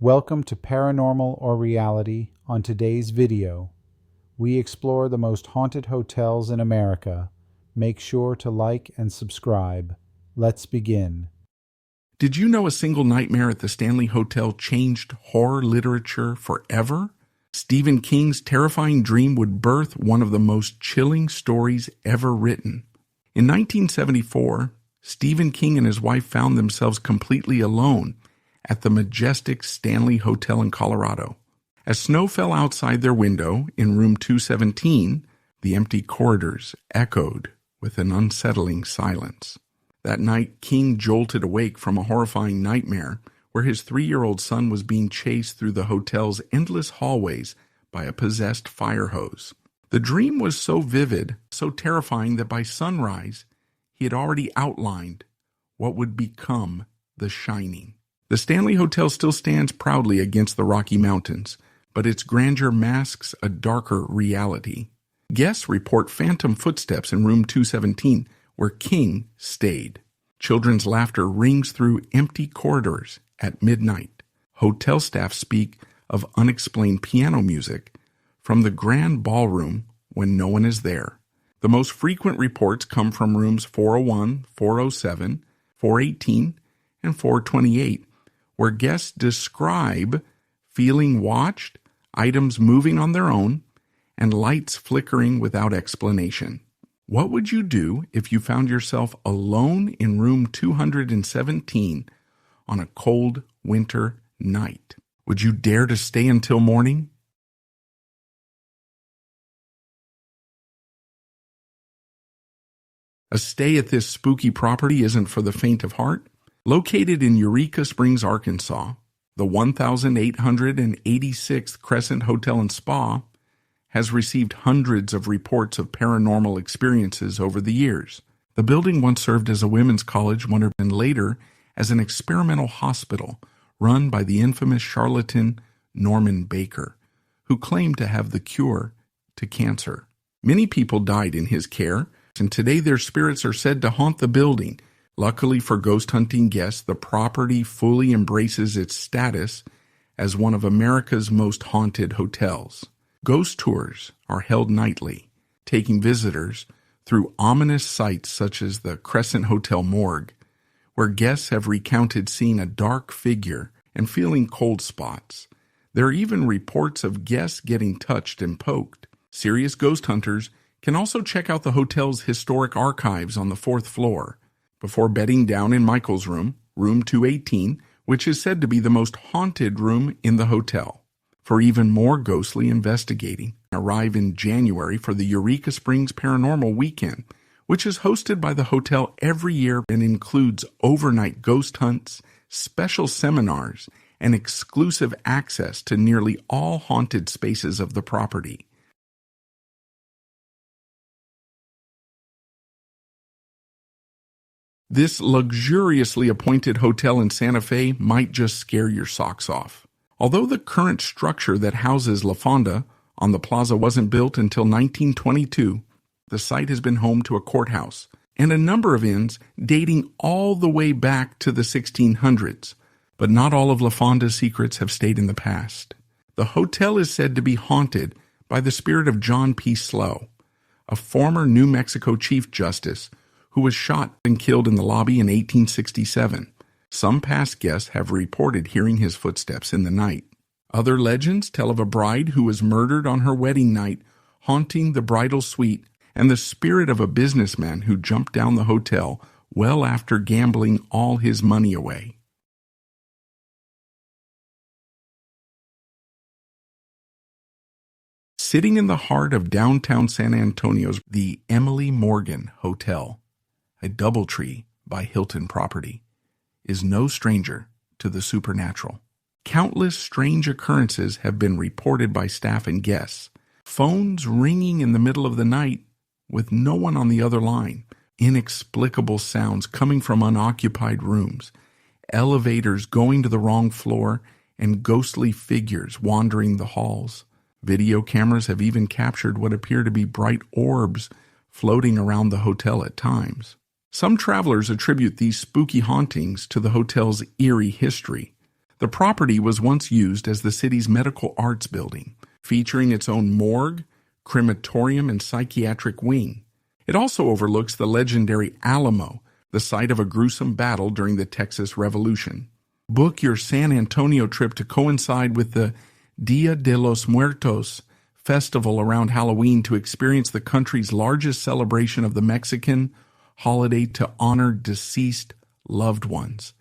Welcome to Paranormal or Reality. On today's video, we explore the most haunted hotels in America. Make sure to like and subscribe. Let's begin. Did you know a single nightmare at the Stanley Hotel changed horror literature forever? Stephen King's terrifying dream would birth one of the most chilling stories ever written. In 1974, Stephen King and his wife found themselves completely alone at the majestic Stanley Hotel in Colorado. As snow fell outside their window in room 217, the empty corridors echoed with an unsettling silence. That night, King jolted awake from a horrifying nightmare where his 3-year-old son was being chased through the hotel's endless hallways by a possessed fire hose. The dream was so vivid, so terrifying that by sunrise, he had already outlined what would become The Shining. The Stanley Hotel still stands proudly against the Rocky Mountains, but its grandeur masks a darker reality. Guests report phantom footsteps in room 217, where King stayed. Children's laughter rings through empty corridors at midnight. Hotel staff speak of unexplained piano music from the grand ballroom when no one is there. The most frequent reports come from rooms 401, 407, 418, and 428, where guests describe feeling watched, items moving on their own, and lights flickering without explanation. What would you do if you found yourself alone in room 217 on a cold winter night? Would you dare to stay until morning? A stay at this spooky property isn't for the faint of heart. Located in Eureka Springs, Arkansas, the 1,886th Crescent Hotel and Spa has received hundreds of reports of paranormal experiences over the years. The building once served as a women's college, and later as an experimental hospital run by the infamous charlatan Norman Baker, who claimed to have the cure to cancer. Many people died in his care, and today their spirits are said to haunt the building. Luckily for ghost hunting guests, the property fully embraces its status as one of America's most haunted hotels. Ghost tours are held nightly, taking visitors through ominous sites such as the Crescent Hotel morgue, where guests have recounted seeing a dark figure and feeling cold spots. There are even reports of guests getting touched and poked. Serious ghost hunters can also check out the hotel's historic archives on the 4th floor, before bedding down in Michael's room, room 218, which is said to be the most haunted room in the hotel. For even more ghostly investigating, arrive in January for the Eureka Springs Paranormal Weekend, which is hosted by the hotel every year and includes overnight ghost hunts, special seminars, and exclusive access to nearly all haunted spaces of the property. This luxuriously appointed hotel in Santa Fe might just scare your socks off. Although the current structure that houses La Fonda on the plaza wasn't built until 1922, the site has been home to a courthouse and a number of inns dating all the way back to the 1600s. But not all of La Fonda's secrets have stayed in the past. The hotel is said to be haunted by the spirit of John P. Slow, a former New Mexico Chief Justice who was shot and killed in the lobby in 1867. Some past guests have reported hearing his footsteps in the night. Other legends tell of a bride who was murdered on her wedding night, haunting the bridal suite, and the spirit of a businessman who jumped down the hotel well after gambling all his money away. Sitting in the heart of downtown San Antonio's the Emily Morgan Hotel, a DoubleTree by Hilton property, is no stranger to the supernatural. Countless strange occurrences have been reported by staff and guests. Phones ringing in the middle of the night with no one on the other line. Inexplicable sounds coming from unoccupied rooms. Elevators going to the wrong floor and ghostly figures wandering the halls. Video cameras have even captured what appear to be bright orbs floating around the hotel at times. Some travelers attribute these spooky hauntings to the hotel's eerie history. The property was once used as the city's medical arts building, featuring its own morgue, crematorium, and psychiatric wing. It also overlooks the legendary Alamo, the site of a gruesome battle during the Texas Revolution. Book your San Antonio trip to coincide with the Dia de los Muertos festival around Halloween to experience the country's largest celebration of the Mexican holiday to honor deceased loved ones.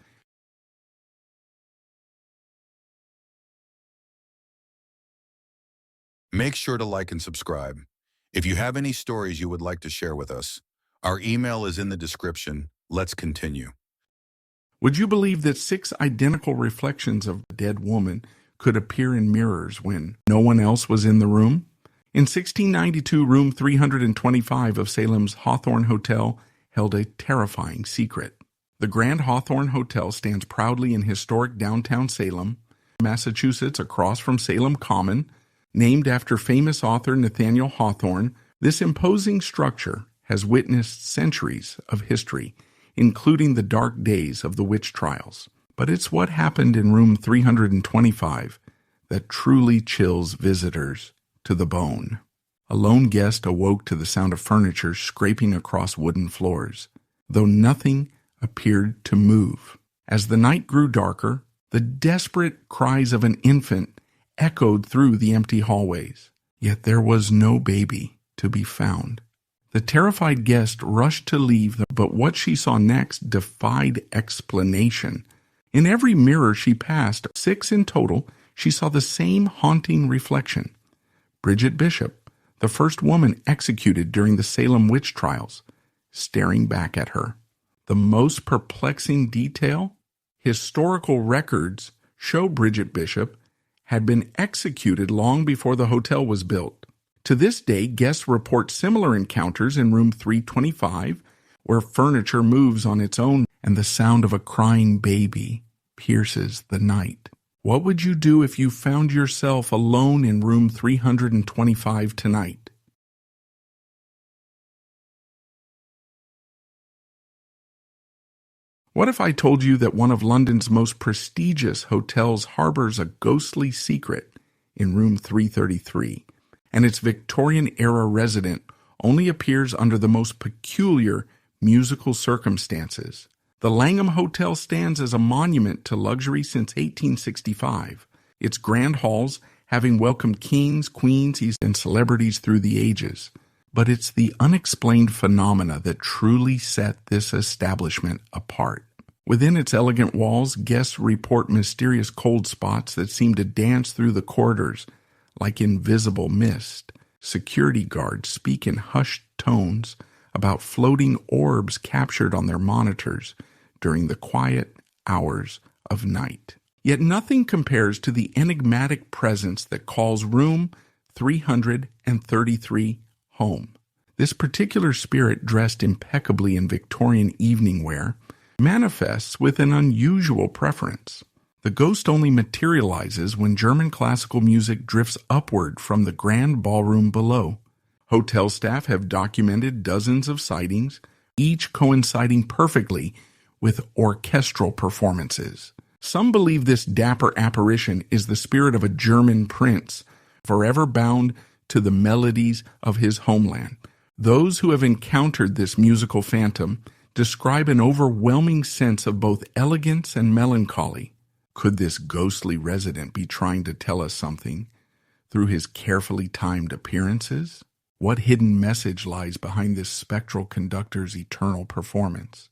Make sure to like and subscribe. If you have any stories you would like to share with us, our email is in the description. Let's continue. Would you believe that 6 identical reflections of a dead woman could appear in mirrors when no one else was in the room? In 1692, room 325 of Salem's Hawthorne Hotel held a terrifying secret. The Grand Hawthorne Hotel stands proudly in historic downtown Salem, Massachusetts, across from Salem Common. Named after famous author Nathaniel Hawthorne, this imposing structure has witnessed centuries of history, including the dark days of the witch trials. But it's what happened in room 325 that truly chills visitors to the bone. A lone guest awoke to the sound of furniture scraping across wooden floors, though nothing appeared to move. As the night grew darker, the desperate cries of an infant echoed through the empty hallways, yet there was no baby to be found. The terrified guest rushed to leave, but what she saw next defied explanation. In every mirror she passed, 6 in total, she saw the same haunting reflection. Bridget Bishop, the first woman executed during the Salem witch trials, staring back at her. The most perplexing detail? Historical records show Bridget Bishop had been executed long before the hotel was built. To this day, guests report similar encounters in room 325, where furniture moves on its own and the sound of a crying baby pierces the night. What would you do if you found yourself alone in room 325 tonight? What if I told you that one of London's most prestigious hotels harbors a ghostly secret in room 333, and its Victorian-era resident only appears under the most peculiar musical circumstances? The Langham Hotel stands as a monument to luxury since 1865, its grand halls having welcomed kings, queens, and celebrities through the ages. But it's the unexplained phenomena that truly set this establishment apart. Within its elegant walls, guests report mysterious cold spots that seem to dance through the corridors like invisible mist. Security guards speak in hushed tones about floating orbs captured on their monitors during the quiet hours of night. Yet nothing compares to the enigmatic presence that calls room 333 home. This particular spirit, dressed impeccably in Victorian evening wear, manifests with an unusual preference. The ghost only materializes when German classical music drifts upward from the grand ballroom below. Hotel staff have documented dozens of sightings, each coinciding perfectly with orchestral performances. Some believe this dapper apparition is the spirit of a German prince, forever bound to the melodies of his homeland. Those who have encountered this musical phantom describe an overwhelming sense of both elegance and melancholy. Could this ghostly resident be trying to tell us something through his carefully timed appearances? What hidden message lies behind this spectral conductor's eternal performance?